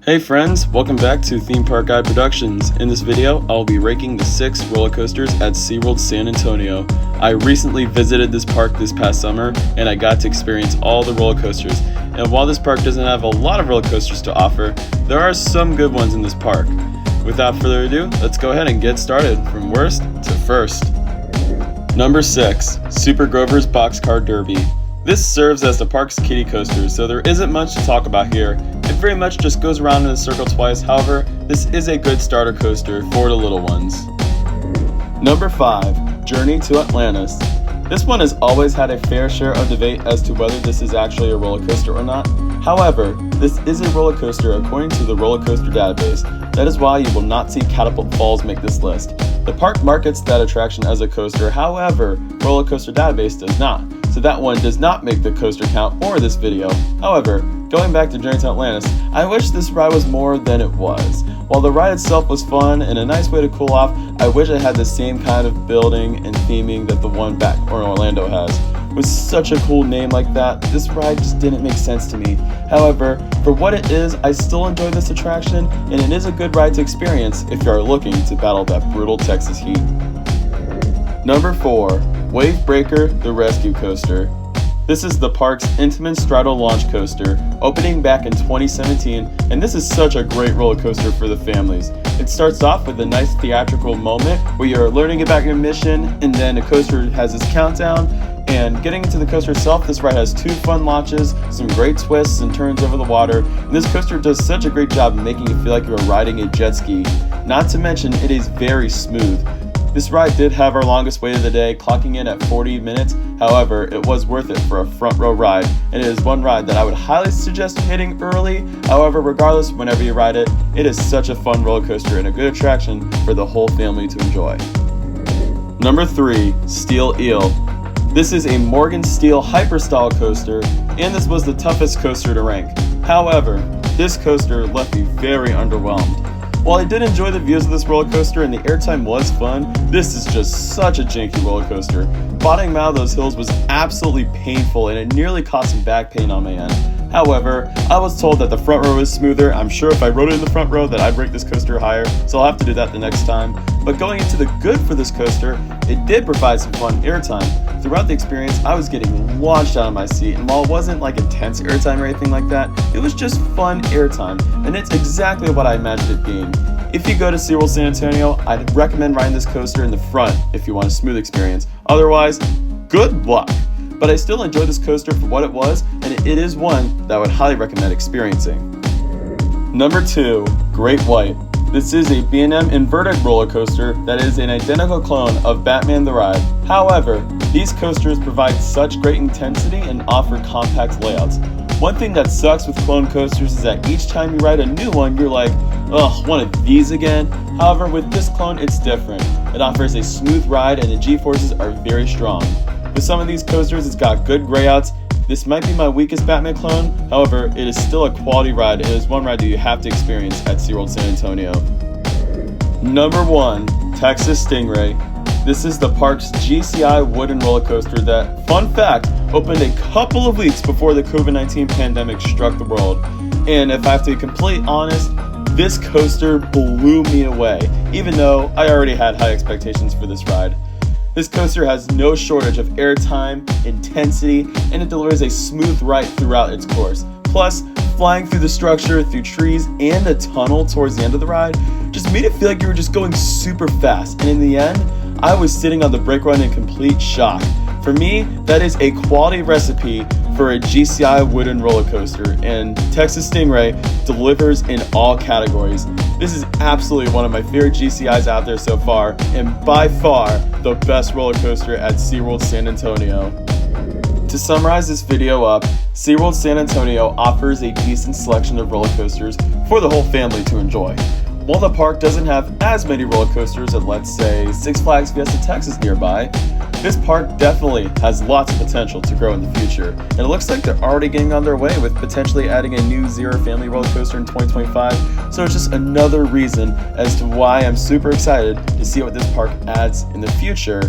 Hey friends, welcome back to Theme Park Guide Productions. In this video, I'll be ranking the 6 roller coasters at SeaWorld San Antonio. I recently visited this park this past summer and I got to experience all the roller coasters. And while this park doesn't have a lot of roller coasters to offer, there are some good ones in this park. Without further ado, let's go ahead and get started from worst to first. Number 6, Super Grover's Boxcar Derby. This serves as the park's kiddie coaster, so there isn't much to talk about here. It very much just goes around in a circle twice. However, this is a good starter coaster for the little ones. Number 5, Journey to Atlantis. This one has always had a fair share of debate as to whether this is actually a roller coaster or not. However, this is a roller coaster according to the roller coaster database. That is why you will not see Catapult Falls make this list. The park markets that attraction as a coaster, however, roller coaster database does not. So that one does not make the coaster count or this video. However, going back to Journey to Atlantis, I wish this ride was more than it was. While the ride itself was fun and a nice way to cool off, I wish it had the same kind of building and theming that the one back in Orlando has. With such a cool name like that, this ride just didn't make sense to me. However, for what it is, I still enjoy this attraction, and it is a good ride to experience if you are looking to battle that brutal Texas heat. Number 4, Wave Breaker, the Rescue Coaster. This is the park's Intamin Straddle Launch Coaster, opening back in 2017, and this is such a great roller coaster for the families. It starts off with a nice theatrical moment where you're learning about your mission, and then the coaster has this countdown. And getting into the coaster itself, this ride has 2 fun launches, some great twists and turns over the water, and this coaster does such a great job of making you feel like you're riding a jet ski. Not to mention, it is very smooth. This ride did have our longest wait of the day, clocking in at 40 minutes. However, it was worth it for a front row ride, and it is one ride that I would highly suggest hitting early. However, regardless, whenever you ride it, it is such a fun roller coaster and a good attraction for the whole family to enjoy. Number 3, Steel Eel. This is a Morgan Steel Hyperstyle coaster, and this was the toughest coaster to rank. However, this coaster left me very underwhelmed. While I did enjoy the views of this roller coaster and the airtime was fun, this is just such a janky roller coaster. Bottoming out of those hills was absolutely painful and it nearly caused some back pain on my end. However, I was told that the front row is smoother. I'm sure if I rode it in the front row that I'd rate this coaster higher, so I'll have to do that the next time. But going into the good for this coaster, it did provide some fun airtime. Throughout the experience, I was getting launched out of my seat, and while it wasn't like intense airtime or anything like that, it was just fun airtime, and it's exactly what I imagined it being. If you go to SeaWorld San Antonio, I'd recommend riding this coaster in the front if you want a smooth experience. Otherwise, good luck! But I still enjoy this coaster for what it was, and it is one that I would highly recommend experiencing. Number 2, Great White. This is a B&M inverted roller coaster that is an identical clone of Batman the Ride. However, these coasters provide such great intensity and offer compact layouts. One thing that sucks with clone coasters is that each time you ride a new one, you're like, ugh, one of these again? However, with this clone, it's different. It offers a smooth ride and the G-forces are very strong. With some of these coasters, it's got good grayouts. This might be my weakest Batman clone, however, it is still a quality ride and it is one ride that you have to experience at SeaWorld San Antonio. Number 1, Texas Stingray. This is the park's GCI wooden roller coaster that, fun fact, opened a couple of weeks before the COVID-19 pandemic struck the world. And if I have to be completely honest, this coaster blew me away, even though I already had high expectations for this ride. This coaster has no shortage of airtime, intensity, and it delivers a smooth ride throughout its course. Plus, flying through the structure, through trees, and a tunnel towards the end of the ride just made it feel like you were just going super fast. And in the end, I was sitting on the brake run in complete shock. For me, that is a quality recipe for a GCI wooden roller coaster, and Texas Stingray delivers in all categories. This is absolutely one of my favorite GCIs out there so far, and by far the best roller coaster at SeaWorld San Antonio. To summarize this video up, SeaWorld San Antonio offers a decent selection of roller coasters for the whole family to enjoy. While the park doesn't have as many roller coasters as, let's say, Six Flags Fiesta Texas nearby, this park definitely has lots of potential to grow in the future, and it looks like they're already getting on their way with potentially adding a new Zero Family roller coaster in 2025, so it's just another reason as to why I'm super excited to see what this park adds in the future.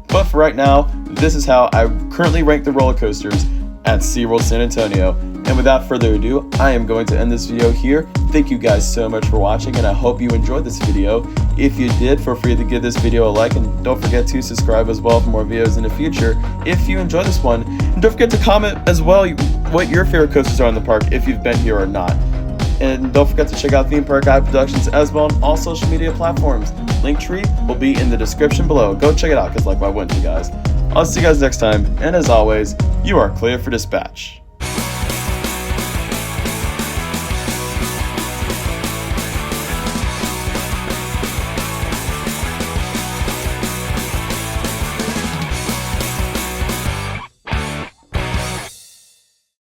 But for right now, this is how I currently rank the roller coasters at SeaWorld San Antonio. And without further ado, I am going to end this video here. Thank you guys so much for watching, and I hope you enjoyed this video. If you did, feel free to give this video a like, and don't forget to subscribe as well for more videos in the future if you enjoyed this one. And don't forget to comment as well what your favorite coasters are in the park, if you've been here or not. And don't forget to check out Theme Park Guide Productions as well on all social media platforms. Linktree will be in the description below. Go check it out, because like, why wouldn't you guys? I'll see you guys next time, and as always, you are clear for dispatch.